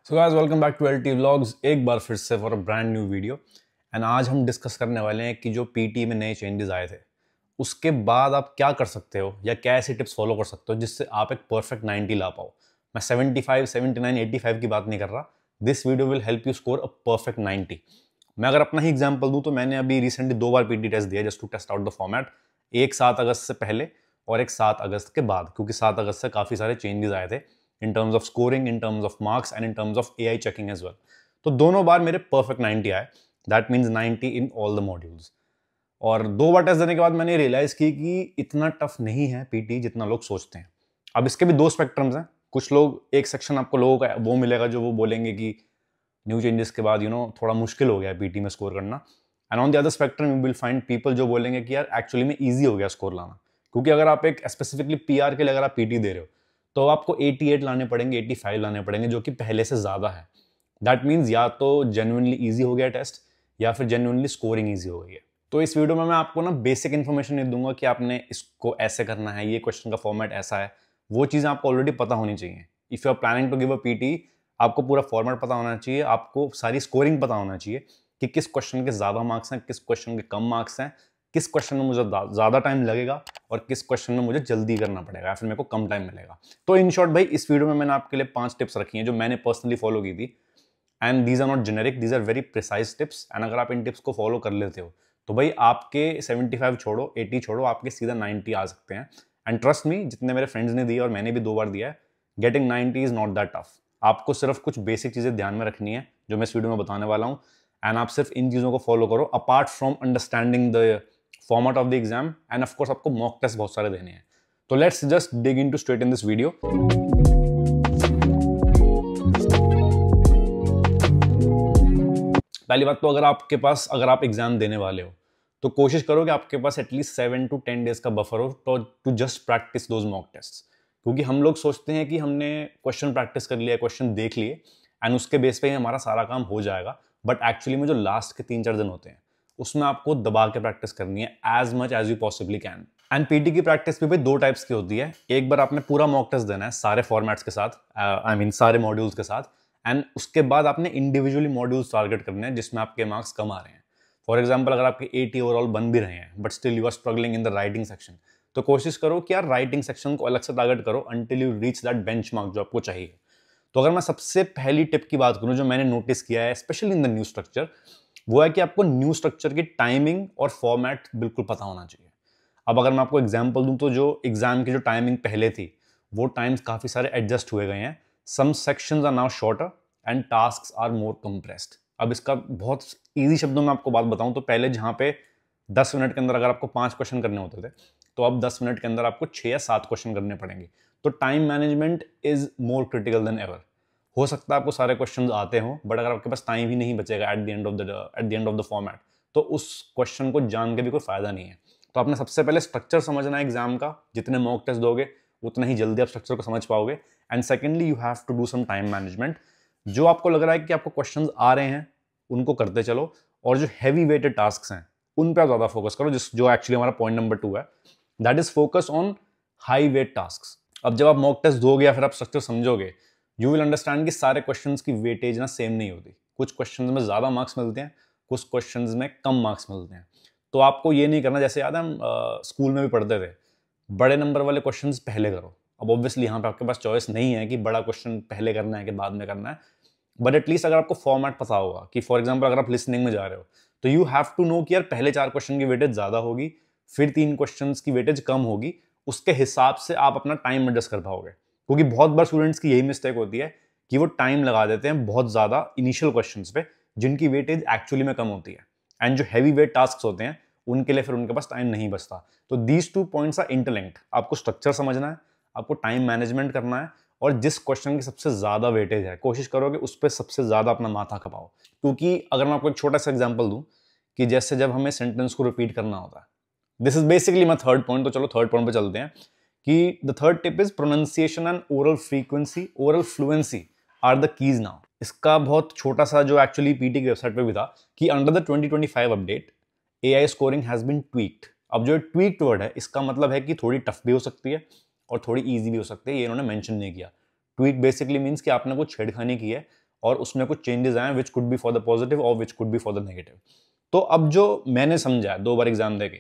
So guys welcome back to LT vlogs. एक बार फिर से for a brand new video. And आज हम डिस्कस करने वाले हैं कि जो पीटी में नए चेंजेस आए थे उसके बाद आप क्या कर सकते हो या क्या ऐसी टिप्स फॉलो कर सकते हो जिससे आप एक परफेक्ट 90 ला पाओ। मैं 75, 79, 85 की बात नहीं कर रहा। This video will help you score a perfect 90। मैं अगर अपना ही एग्जाम्पल दूं तो मैंने अभी रिसेंटली 2 बार पीटी टेस्ट दिया just to test out the format. एक 7 अगस्त से पहले और एक 7 अगस्त के बाद, क्योंकि 7 अगस्त से काफ़ी सारे चेंजेस आए थे in terms of scoring, in terms of marks and in terms of AI checking as well. तो दोनों बार मेरे परफेक्ट 90 आए। That means 90 in all the modules. और 2 बार टेस्ट देने के बाद मैंने रियलाइज की कि इतना टफ नहीं है पीटी जितना लोग सोचते हैं। अब इसके भी दो स्पेक्ट्रम्स हैं। कुछ लोग, एक सेक्शन आपको लोगों का वो मिलेगा जो वो बोलेंगे कि न्यू चेंजेस के बाद थोड़ा मुश्किल हो गया पीटी में स्कोर करना। And on the other spectrum you will find people जो बोलेंगे कि यार एक्चुअली में ईजी हो गया स्कोर लाना। क्योंकि अगर आप एक स्पेसिफिकली पीआर के लिए अगर आप पीटी दे रहे हो तो आपको 88 लाने पड़ेंगे, 85 लाने पड़ेंगे, जो कि पहले से ज्यादा है। दैट मीन्स या तो जेन्युइनली ईजी हो गया टेस्ट या फिर जेन्युइनली स्कोरिंग ईजी हो गई है। तो इस वीडियो में मैं आपको ना बेसिक इन्फॉर्मेशन नहीं दूंगा कि आपने इसको ऐसे करना है, ये क्वेश्चन का फॉर्मेट ऐसा है। वो चीज़ें आपको ऑलरेडी पता होनी चाहिए। If you are planning to give a PT, आपको पूरा फॉर्मेट पता होना चाहिए, आपको सारी स्कोरिंग पता होना चाहिए कि किस क्वेश्चन के ज़्यादा मार्क्स हैं, किस क्वेश्चन के कम मार्क्स हैं, किस क्वेश्चन में मुझे ज़्यादा टाइम लगेगा और किस क्वेश्चन में मुझे जल्दी करना पड़ेगा या फिर मेरे को कम टाइम मिलेगा। तो इन शॉर्ट भाई, इस वीडियो में मैंने आपके लिए 5 टिप्स रखी हैं जो मैंने पर्सनली फॉलो की थी। And these are not generic, these are very precise tips. And अगर आप इन टिप्स को फॉलो कर लेते हो तो भाई आपके 75 छोड़ो, 80 छोड़ो, आपके सीधा 90 आ सकते हैं। एंड ट्रस्ट मी, जितने मेरे फ्रेंड्स ने दिए और मैंने भी 2 बार दिया है, getting 90 is not that tough. आपको सिर्फ कुछ बेसिक चीजें ध्यान में रखनी है जो मैं इस वीडियो में बताने वाला हूँ। एंड आप सिर्फ इन चीजों को फॉलो करो apart from understanding the format of the exam. End of course आपको मॉक टेस्ट बहुत सारे देने हैं। तो let's just dig into straight in this video. पहली बात तो अगर आप एग्जाम देने वाले हो तो कोशिश करो कि आपके पास एटलीस्ट 7 to 10 डेज का बफर हो to just practice those mock test. क्योंकि हम लोग सोचते हैं कि हमने क्वेश्चन प्रैक्टिस कर लिया, क्वेश्चन देख लिए एंड उसके बेस पे ही हमारा सारा काम हो जाएगा। बट एक्चुअली में जो लास्ट के 3-4 दिन होते हैं उसमें आपको दबा के प्रैक्टिस करनी है as much as you possibly can. And PT की प्रैक्टिस भी भाई 2 टाइप्स की होती है। एक बार आपने पूरा मॉक टेस्ट देना है सारे फॉर्मेट्स के साथ, आई मीन सारे मॉड्यूल्स के साथ। एंड उसके बाद आपने इंडिविजुअली मॉड्यूल्स टारगेट करने हैं जिसमें आपके मार्क्स कम आ रहे हैं। फॉर एग्जाम्पल, अगर आपके 80 ओवरऑल बन भी रहे हैं but still you are struggling in the writing section, तो कोशिश करो कि यार राइटिंग सेक्शन को अलग से टारगेट करो until you reach that benchmark जो आपको चाहिए। तो अगर मैं सबसे पहली टिप की बात करूं जो मैंने नोटिस किया है specially in the new structure, वो है कि आपको न्यू स्ट्रक्चर की टाइमिंग और फॉर्मेट बिल्कुल पता होना चाहिए। अब अगर मैं आपको एग्जाम्पल दूं तो जो एग्जाम की जो टाइमिंग पहले थी वो टाइम्स काफी सारे एडजस्ट हुए गए हैं। Some sections are now shorter and tasks are more compressed. अब इसका बहुत इजी शब्दों में आपको बात बताऊं तो पहले जहां पे 10 मिनट के अंदर अगर आपको 5 क्वेश्चन करने होते थे तो अब 10 मिनट के अंदर आपको 6 या 7 क्वेश्चन करने पड़ेंगे। तो time management is more critical then ever. हो सकता है आपको सारे क्वेश्चन आते हो बट अगर आपके पास टाइम ही नहीं बचेगा at the end of the format तो उस क्वेश्चन को जान के भी कोई फायदा नहीं है। तो आपने सबसे पहले स्ट्रक्चर समझना है एग्जाम का। जितने मॉक टेस्ट दोगे उतना ही जल्दी आप स्ट्रक्चर को समझ पाओगे। And secondly you have to do some time management. जो आपको लग रहा है कि आपको क्वेश्चंस आ रहे हैं उनको करते चलो, और जो हैवी वेटेड टास्क हैं उन पर ज्यादा फोकस करो, जो एक्चुअली हमारा पॉइंट नंबर 2 है, that is focus on high wait task. अब जब आप मॉक टेस्ट दोगे या फिर आप स्ट्रक्चर समझोगे, यू विल अंडरस्टैंड कि सारे क्वेश्चंस की वेटेज ना सेम नहीं होती। कुछ क्वेश्चंस में ज्यादा मार्क्स मिलते हैं, कुछ क्वेश्चंस में कम मार्क्स मिलते हैं। तो आपको ये नहीं करना, जैसे याद है हम स्कूल में भी पढ़ते थे, बड़े नंबर वाले क्वेश्चंस पहले करो। अब ऑब्वियसली यहाँ पे आपके पास चॉइस नहीं है कि बड़ा क्वेश्चन पहले करना है कि बाद में करना है, बट एटलीस्ट अगर आपको फॉर्मेट पता होगा कि फॉर एग्जाम्पल अगर आप लिसनिंग में जा रहे हो तो यू हैव टू नो कि यार पहले 4 क्वेश्चन की वेटेज ज्यादा होगी, फिर 3 क्वेश्चन की वेटेज कम होगी। उसके हिसाब से आप अपना टाइम एडजस्ट कर पाओगे। क्योंकि बहुत बार स्टूडेंट्स की यही मिस्टेक होती है कि वो टाइम लगा देते हैं बहुत ज्यादा इनिशियल क्वेश्चंस पे जिनकी वेटेज एक्चुअली में कम होती है। एंड जो हैवी वेट टास्क होते हैं उनके लिए फिर उनके पास टाइम नहीं बचता। तो दीज 2 पॉइंट्स आर इंटरलिंक्ड। आपको स्ट्रक्चर समझना है, आपको टाइम मैनेजमेंट करना है, और जिस क्वेश्चन की सबसे ज्यादा वेटेज है कोशिश करो कि उस पर सबसे ज्यादा अपना माथा खपाओ। क्योंकि अगर मैं आपको एक छोटा सा एग्जांपल दूं कि जैसे जब हमें सेंटेंस को रिपीट करना होता है, this is basically my third point. तो चलो थर्ड पॉइंट पे चलते हैं कि the third tip is pronunciation and oral frequency, oral fluency are the keys now. इसका बहुत छोटा सा जो एक्चुअली पीटी की वेबसाइट पे भी था कि under the 2025 update AI scoring has been tweaked. अब जो ट्वीक्ड वर्ड है इसका मतलब है कि थोड़ी टफ भी हो सकती है और थोड़ी इजी भी हो सकती है। ये इन्होंने मेंशन नहीं किया। ट्वीक बेसिकली मींस कि आपने कुछ छेड़खानी की है और उसमें कुछ चेंजेस आए which could be for the positive और which could be for the negative. तो अब जो मैंने समझा 2 बार एग्जाम देके,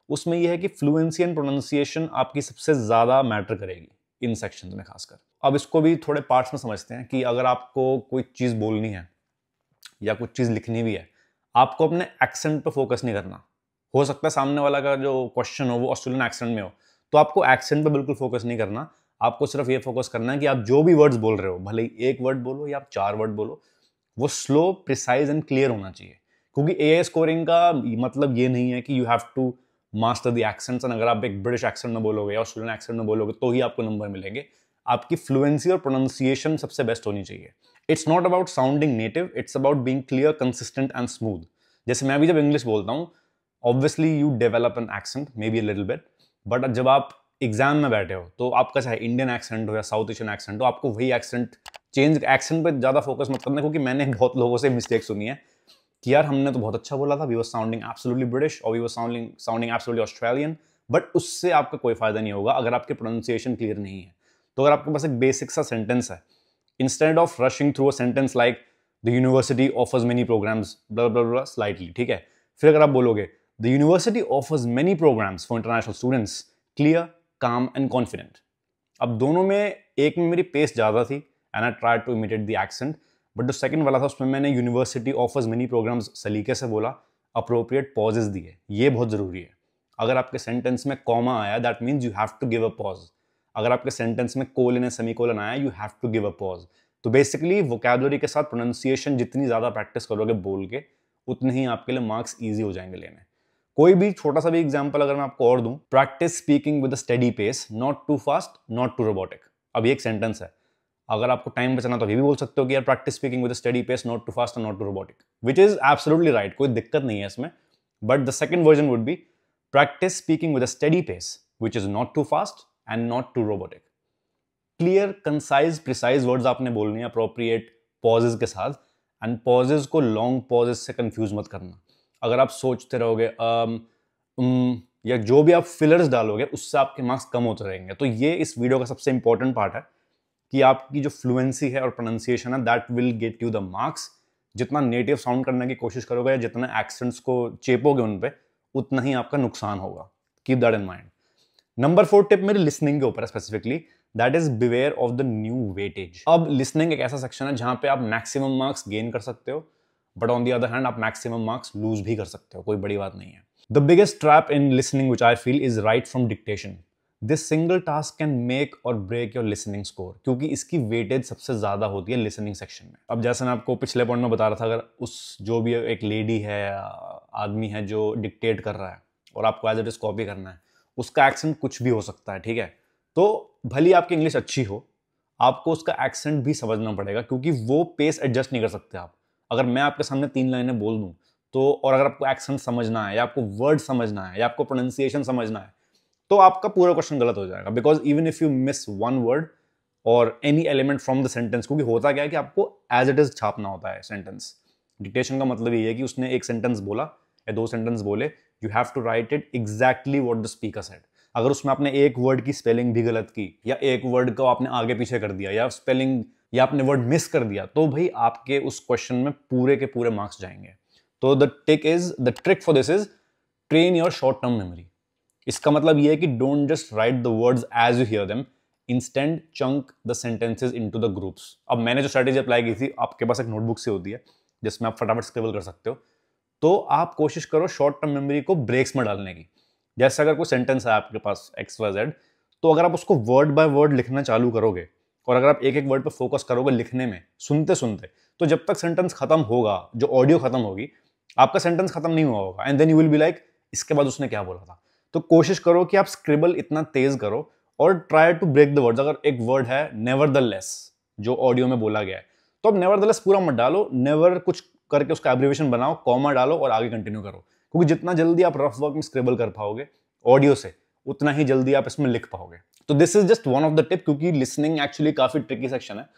उसमें यह है कि फ्लुएंसी एंड प्रोनाउंसिएशन आपकी सबसे ज्यादा मैटर करेगी इन सेक्शंस में खासकर। अब इसको भी थोड़े पार्ट्स में समझते हैं कि अगर आपको कोई चीज बोलनी है या कुछ चीज लिखनी भी है, आपको अपने एक्सेंट पे फोकस नहीं करना। हो सकता है सामने वाला का जो क्वेश्चन हो वो ऑस्ट्रेलियन एक्सेंट में हो, तो आपको एक्सेंट पे बिल्कुल फोकस नहीं करना। आपको सिर्फ ये फोकस करना है कि आप जो भी वर्ड्स बोल रहे हो, भले ही एक वर्ड बोलो या आप 4 वर्ड बोलो, वो स्लो, प्रिसाइज एंड क्लियर होना चाहिए। क्योंकि एआई स्कोरिंग का मतलब ये नहीं है कि you have to master the accents, and अगर आप एक ब्रिटिश एक्सेंट में बोलोगे या ऑस्ट्रेलियन एक्सेंट में बोलोगे तो ही आपको नंबर मिलेंगे। आपकी फ्लुएंसी और प्रोनाउंसिएशन सबसे बेस्ट होनी चाहिए। It's not about sounding native, it's about being clear, consistent and smooth. जैसे मैं भी जब इंग्लिश बोलता हूँ, obviously you develop an accent, may be a little bit, but जब आप एग्जाम में बैठे हो तो आपका चाहे इंडियन एक्सेंट हो या साउथ एशियन एक्सेंट हो, आपको वही एक्सेंट चेंज, एक्सेंट पे ज्यादा फोकस मत करना। क्योंकि मैंने बहुत लोगों से मिस्टेक सुनी है कि यार हमने तो बहुत अच्छा बोला था, we were sounding absolutely British और we were sounding absolutely Australian, but उससे आपका कोई फायदा नहीं होगा अगर आपकी प्रोनाउंसिएशन क्लियर नहीं है। तो अगर आपके पास एक बेसिक सा सेंटेंस है, instead of rushing through a sentence like the university offers many programs blah blah blah slightly, ठीक है, फिर अगर आप बोलोगे the university offers many programs for international students, clear, calm and confident. अब दोनों में, एक में मेरी पेस ज्यादा थी and I tried to imitate the accent, but जो सेकंड वाला था उसमें मैंने यूनिवर्सिटी ऑफर्स मेनी प्रोग्राम्स सलीके से बोला, अप्रोप्रिएट पॉजेस दिए। ये बहुत जरूरी है। अगर आपके सेंटेंस में कॉमा आया, that means you have to give a pause. अगर आपके सेंटेंस में कोलन या सेमीकोलन आया, you have to give a pause. तो बेसिकली वोकैबुलरी के साथ प्रोनाउंसिएशन जितनी ज्यादा प्रैक्टिस करोगे बोल के, उतने ही आपके लिए मार्क्स इजी हो जाएंगे लेने। कोई भी छोटा सा भी एग्जांपल अगर मैं आपको और दूं, practice speaking with a steady pace, not too fast, not too robotic. अब ये एक सेंटेंस है, अगर आपको टाइम बचाना तो ये भी बोल सकते हो कि यार practice speaking with a steady pace, not too fast and not too robotic, which is absolutely right, कोई दिक्कत नहीं है इसमें। But the second version would be practice speaking with a steady pace, which is not too fast and not too robotic. Clear, concise, precise words आपने बोलने हैं appropriate pauses के साथ, एंड पॉजेज को लॉन्ग पॉजेज से confuse मत करना। अगर आप सोचते रहोगे या जो भी आप फिलर्स डालोगे, उससे आपके मार्क्स कम होते रहेंगे। तो ये इस वीडियो का सबसे इंपॉर्टेंट पार्ट है कि आपकी जो फ्लुएंसी है और प्रोनाउंसिएशन है, that will get you the marks. जितना नेटिव साउंड करने की कोशिश करोगे या जितना एक्सेंट्स को चेपोगे उन पे, उतना ही आपका नुकसान होगा। Keep that in mind. Number 4 tip मेरी लिसनिंग के ऊपर है specifically, that is beware of the new weightage. अब लिसनिंग एक ऐसा सेक्शन है जहां पे आप मैक्सिमम मार्क्स गेन कर सकते हो, but on the other hand आप मैक्सिमम मार्क्स लूज भी कर सकते हो, कोई बड़ी बात नहीं है। The biggest trap in listening which I feel is right from dictation. This single task can make और ब्रेक योर लिसनिंग स्कोर, क्योंकि इसकी वेटेज सबसे ज्यादा होती है लिसनिंग सेक्शन में। अब जैसे मैं आपको पिछले पॉइंट में बता रहा था, अगर उस जो भी एक लेडी है, आदमी है जो डिक्टेट कर रहा है और आपको एज इट इज कॉपी करना है, उसका एक्सेंट कुछ भी हो सकता है, ठीक है। तो भली आपकी इंग्लिश अच्छी हो, आपको उसका एक्सेंट भी समझना पड़ेगा, क्योंकि वो पेस एडजस्ट नहीं कर सकते आप। अगर मैं आपके सामने 3 लाइनें बोल दूं तो, और अगर आपको एक्सेंट समझना है या आपको वर्ड समझना है या आपको प्रोनाउंसिएशन समझना है, तो आपका पूरा क्वेश्चन गलत हो जाएगा। Because even if you miss one word और any element from the sentence, क्योंकि होता क्या है कि आपको एज इट इज छापना होता है सेंटेंस। डिक्टेशन का मतलब ये है कि उसने एक सेंटेंस बोला या 2 सेंटेंस बोले, you have to write it exactly what the speaker said. अगर उसमें आपने एक वर्ड की स्पेलिंग भी गलत की या एक वर्ड को आपने आगे पीछे कर दिया या स्पेलिंग या आपने वर्ड मिस कर दिया, तो भाई आपके उस क्वेश्चन में पूरे के पूरे मार्क्स जाएंगे। तो the trick for this is train your short term memory. इसका मतलब ये है कि don't just write the words as you hear them, instant chunk the sentences into the groups. अब मैंने जो स्ट्रेटेजी अप्लाई की थी, आपके पास एक नोटबुक से होती है जिसमें आप फटाफट स्क्रिबल कर सकते हो, तो आप कोशिश करो शॉर्ट टर्म मेमोरी को ब्रेक्स में डालने की। जैसे अगर कोई सेंटेंस है आपके पास XYZ, तो अगर आप उसको वर्ड बाय वर्ड लिखना चालू करोगे और अगर आप एक एक वर्ड पर फोकस करोगे लिखने में, सुनते सुनते, तो जब तक सेंटेंस खत्म होगा, जो ऑडियो खत्म होगी, आपका सेंटेंस खत्म नहीं हुआ होगा, and then you will be like इसके बाद उसने क्या बोला था। तो कोशिश करो कि आप स्क्रिबल इतना तेज करो और try to break the words. अगर एक वर्ड है नेवरदलेस, जो ऑडियो में बोला गया है, तो अब नेवरदलेस पूरा मत डालो, नेवर कुछ करके उसका एब्रिविएशन बनाओ, कॉमा डालो और आगे कंटिन्यू करो। क्योंकि जितना जल्दी आप रफ वर्क में स्क्रिबल कर पाओगे ऑडियो से, उतना ही जल्दी आप इसमें लिख पाओगे। तो this is just one of the tip, क्योंकि लिसनिंग एक्चुअली काफी ट्रिकी सेक्शन है।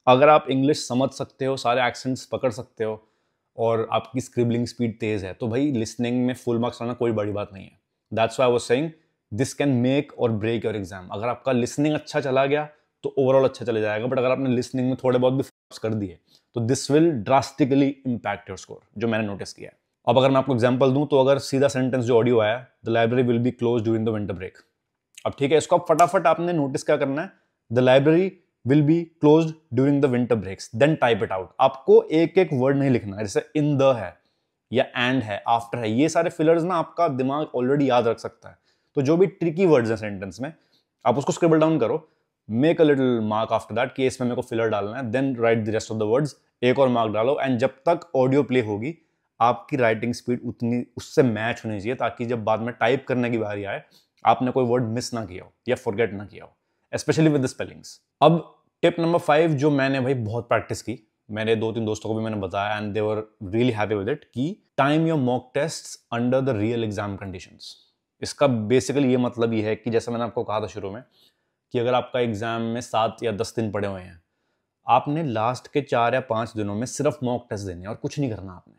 अगर आप इंग्लिश समझ सकते हो, सारे एक्सेंट्स पकड़ सकते हो और आपकी स्क्रिबलिंग स्पीड तेज है, तो भाई लिसनिंग में फुल मार्क्स लाना कोई बड़ी बात नहीं है। That's why I was saying this can make और ब्रेक योर एग्जाम। अगर आपका लिसनिंग अच्छा चला गया तो ओवरऑल अच्छा चले जाएगा, बट अगर आपने लिसनिंग में थोड़े बहुत भी कर दिए तो this will drastically impact your score, जो मैंने नोटिस किया है। अब अगर मैं आपको एग्जांपल दूं तो अगर सीधा सेंटेंस जो ऑडियो आया, the library will be close during the winter break. अब ठीक है, इसको आप फटाफट आपने नोटिस क्या करना है, the library will be close during the winter breaks, then type it out. आपको एक एक वर्ड नहीं लिखना है, जैसे इन द है या एंड है, आफ्टर है, ये सारे फिलर्स ना आपका दिमाग ऑलरेडी याद रख सकता है। तो जो भी ट्रिकी वर्ड्स हैं सेंटेंस में, आप उसको स्क्रिबल डाउन करो, make a little mark after that कि इसमें मेरे को फिलर डालना है, then write the rest of the words, एक और मार्क डालो, एंड जब तक ऑडियो प्ले होगी आपकी राइटिंग स्पीड उतनी उससे मैच होनी चाहिए, ताकि जब बाद में टाइप करने की बारी आए आपने कोई वर्ड मिस ना किया हो या फॉरगेट ना किया हो, स्पेशली विद द स्पेलिंग्स। अब टिप नंबर 5 जो मैंने भाई बहुत प्रैक्टिस की, मेरे 2-3 दोस्तों को भी मैंने बताया and they were really happy with it, कि time your mock tests under the real exam conditions. इसका बेसिकली ये मतलब ये है कि जैसा मैंने आपको कहा था शुरू में, कि अगर आपका एग्जाम में 7 या 10 दिन पड़े हुए हैं, आपने लास्ट के 4 या 5 दिनों में सिर्फ मॉक टेस्ट देने और कुछ नहीं करना आपने।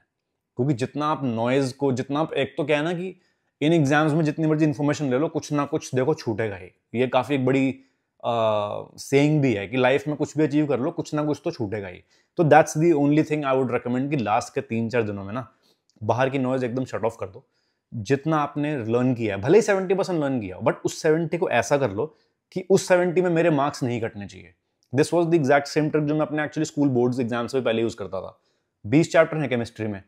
क्योंकि जितना आप नॉइज को, जितना आप, एक तो क्या है ना कि इन एग्जाम्स में जितनी मर्जी इंफॉर्मेशन ले लो, कुछ ना कुछ देखो छूटेगा ही। ये काफी एक बड़ी सेइंग भी है कि लाइफ में कुछ भी अचीव कर लो, कुछ ना कुछ तो छूटेगा ही। तो that's the only thing I would recommend कि लास्ट के 3-4 दिनों में ना बाहर की नॉइज एकदम शट ऑफ कर दो। जितना आपने लर्न किया है, भले ही 70% लर्न किया हो, बट उस 70 को ऐसा कर लो कि उस 70 में मेरे मार्क्स नहीं कटने चाहिए। This was the exact same trick जो मैं अपने एक्चुअली स्कूल बोर्ड्स एग्जाम्स में पहले यूज करता था। 20 चैप्टर है केमिस्ट्री में,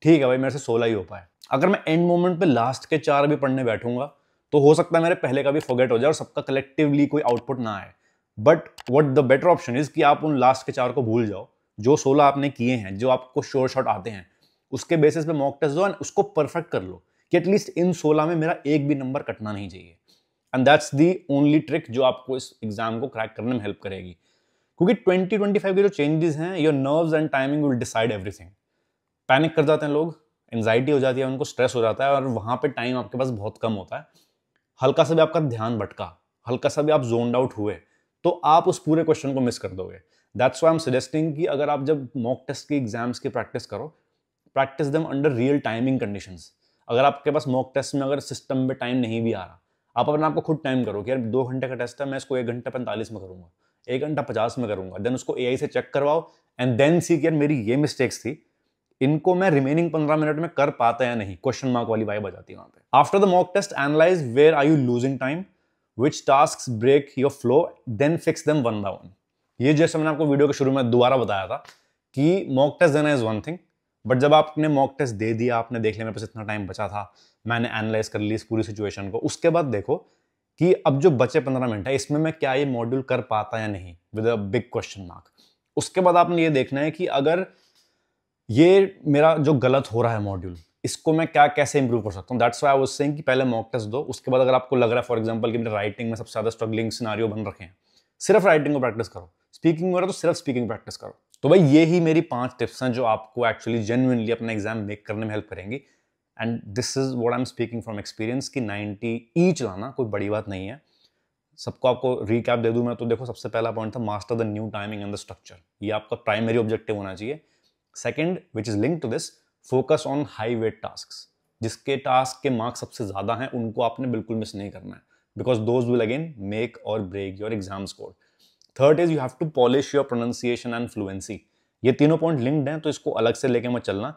ठीक है भाई मेरे से 16 ही हो पाए। अगर मैं एंड मोमेंट पे लास्ट के 4 भी पढ़ने बैठूंगा तो हो सकता है मेरे पहले का भी फॉरगेट हो जाए और सबका कलेक्टिवली कोई आउटपुट ना आए। But what the better option is कि आप उन लास्ट के 4 को भूल जाओ, जो 16 आपने किए हैं, जो आपको श्योर शॉट आते हैं, उसके बेसिस पे मॉक टेस्ट दो एंड उसको परफेक्ट कर लो कि एटलीस्ट इन 16 में मेरा एक भी नंबर कटना नहीं चाहिए। And that's the only trick जो आपको इस एग्जाम को क्रैक करने में हेल्प करेगी। क्योंकि 2025 के जो चेंजेस हैं, your nerves and timing will decide everything. Panic कर जाते हैं लोग, एंजाइटी हो जाती है, उनको स्ट्रेस हो जाता है और वहां पे टाइम आपके पास बहुत कम होता है। हल्का सा भी आपका ध्यान भटका, हल्का सा भी आप जोन्ड आउट हुए, तो आप उस पूरे क्वेश्चन को मिस कर दोगे। That's why I am suggesting कि अगर आप जब मॉक टेस्ट की एग्जाम्स की प्रैक्टिस करो, practice them under real timing conditions. अगर आपके पास मॉक टेस्ट में अगर सिस्टम में टाइम नहीं भी आ रहा, आप अपने आप को खुद टाइम करो कि यार 2 घंटे का टेस्ट है, मैं इसको 1 घंटा 45 में करूंगा, 1 घंटा 50 में करूंगा, देन उसको एआई से चेक करवाओ एंड देन सी कि यार मेरी ये मिस्टेक्स थी, इनको मैं रिमेनिंग 15 मिनट में कर पाता या नहीं, क्वेश्चन मार्क वाली वाइब आ जाती है वहां पे। After the mock test analyse where are you losing time, which tasks break your flow, then fix them one by one. ये जैसे मैंने आपको वीडियो के शुरू में दोबारा बताया था कि मॉक टेस्ट देना इज वन थिंग, बट जब आपने मॉक टेस्ट दे दिया, आपने देख लिया मेरे पास इतना टाइम बचा था, मैंने एनालाइज कर ली इस पूरी सिचुएशन को, उसके बाद देखो कि अब जो बचे 15 मिनट है इसमें मैं क्या ये मॉड्यूल कर पाता या नहीं, with a big question mark. उसके बाद आपने ये देखना है कि अगर ये मेरा जो गलत हो रहा है मॉड्यूल, इसको मैं क्या कैसे इंप्रूव कर सकता हूँ। That's why I was saying कि पहले मॉक टेस्ट दो, उसके बाद अगर आपको लग रहा है फॉर एग्जांपल कि मेरे राइटिंग में सबसे ज्यादा स्ट्रगलिंग सिनारियो बन रखे हैं, सिर्फ राइटिंग को प्रैक्टिस करो। स्पीकिंग हो रहा है तो सिर्फ स्पीकिंग प्रैक्टिस करो। तो भाई ये ही मेरी 5 टिप्स हैं जो आपको एक्चुअली जेन्युइनली अपना एग्जाम मेक करने में हेल्प करेंगी। And this is what I am speaking from experience कि 90 ईच लाना कोई बड़ी बात नहीं है। सबको आपको रीकैप दे दूं मैं तो देखो, सबसे पहला पॉइंट था master the new timing and the structure. ये आपका प्राइमरी ऑब्जेक्टिव होना चाहिए। Second, which is link to this, focus on high weight tasks. जिसके टास्क के मार्क्स सबसे ज्यादा हैं उनको आपने बिल्कुल मिस नहीं करना है, because those will again make और break your exam score. Third is you have to polish your pronunciation and fluency. ये तीनों पॉइंट लिंक्ड हैं तो इसको अलग से लेके मत चलना।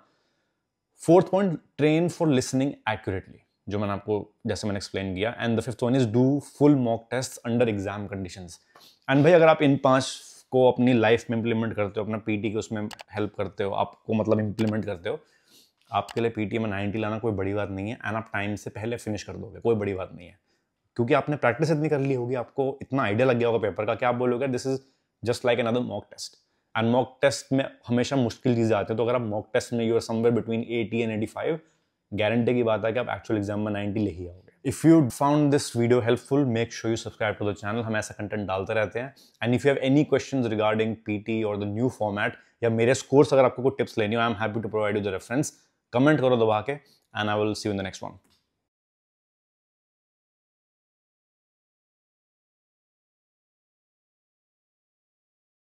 Fourth point, train for listening accurately, जो मैंने आपको जैसे मैंने एक्सप्लेन किया। And the fifth one is do full mock test under exam conditions. And भाई अगर आप इन 5 को अपनी लाइफ में इंप्लीमेंट करते हो, अपना पीटी के उसमें हेल्प करते हो, आपको मतलब इंप्लीमेंट करते हो, आपके लिए पीटी में 90 लाना कोई बड़ी बात नहीं है। एंड आप टाइम से पहले फिनिश कर दोगे, कोई बड़ी बात नहीं है, क्योंकि आपने प्रैक्टिस इतनी कर ली होगी, आपको इतना आइडिया लग गया होगा पेपर का कि आप बोलोगे this is just like another mock test. And mock test में हमेशा मुश्किल चीजें आती है, तो अगर आप मॉक टेस्ट में you are somewhere between 80 and 85, guarantee की बात है कि आप एक्चुअल एग्जाम में 90 ले ही आओगे। If you found this video helpful, make sure you subscribe to the channel. हम ऐसा कंटेंट डालते रहते हैं। And if you have any questions regarding PT और द न्यू फॉर्मेट या मेरे स्कोर्स, अगर आपको कोई टिप्स लेनी हो, I am happy to provide you the reference. Comment करो दबा के, and I will see you in the next one.